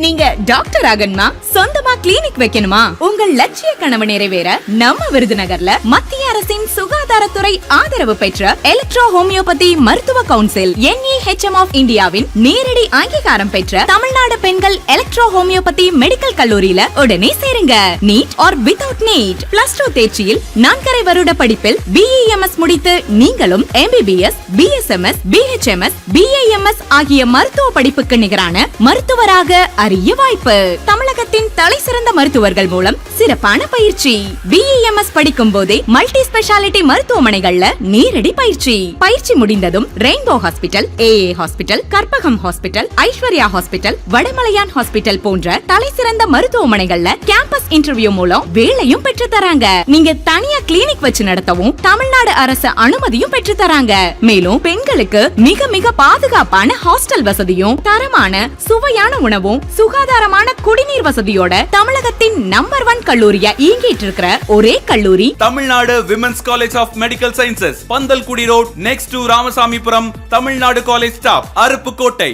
நீங்க டாக்டர் ஆகணுமா, சொந்தமா கிளினிக் வைக்கணுமா, உங்கள் லட்சிய கனவு நிறைவேற நம்ம விருதுநகர்ல மத்திய அரசின் சுகாதாரத்துறை ஆதரவு பெற்ற எலக்ட்ரோ ஹோமியோபதி மருத்துவ கவுன்சில் NEHM ஆஃப் இந்தியாவின் நேரடி அங்கீகாரம் பெற்ற தமிழ்நாடு பெண்கள் எலக்ட்ரோ ஹோமியோபதி மெடிக்கல் கல்லூரியில உடனே சேருங்க. நீட் ஆர் வித்வுட் நீட் +2 தேர்ச்சியில் 4.5 வருட படிப்பில் BEMS முடித்து நீங்களும் MBBS, BSMS, BHMS, BAMS ஆகிய மருத்துவ படிப்புக்கு நிகரான மருத்துவராக அரிய வாய்ப்பு. தமிழகத்தின் தலைசிறந்த மருத்துவர்கள் மூலம் சிறப்பான பயிற்சி. BEMS படிக்கும் போதே மல்டி ஸ்பெஷாலிட்டி மருத்துவமனைகள்ல நேரடி பயிற்சி முடிந்ததும் rainbow hospital, AA hospital, Karpagam hospital, Aishwarya hospital, Vadamalayan hospital போன்ற தலைசிறந்த மருத்துவமனைகள்ல கேம்பஸ் இன்டர்வியூ மூலம் வேலையும் பெற்று தராங்க. நீங்க தனியா கிளினிக் வச்சு நடத்தவும் தமிழ்நாடு அரசு அனுமதியும் பெற்று தராங்க. மேலும் பெண்களுக்கு மிக மிக பாதுகாப்பான ஹாஸ்டல் வசதியும், தரமான சுவையான உணவும், சுகாதாரமான குடிநீர் வசதியோட தமிழகத்தின் நம்பர் 1 கல்லூரியா இயங்கிட்டு இருக்கிற ஒரே கல்லூரி Tamil Nadu women's college of medical sciences, Pandalkudi road, next to Ramasamypuram, Tamil Nadu college stop, Aruppukottai.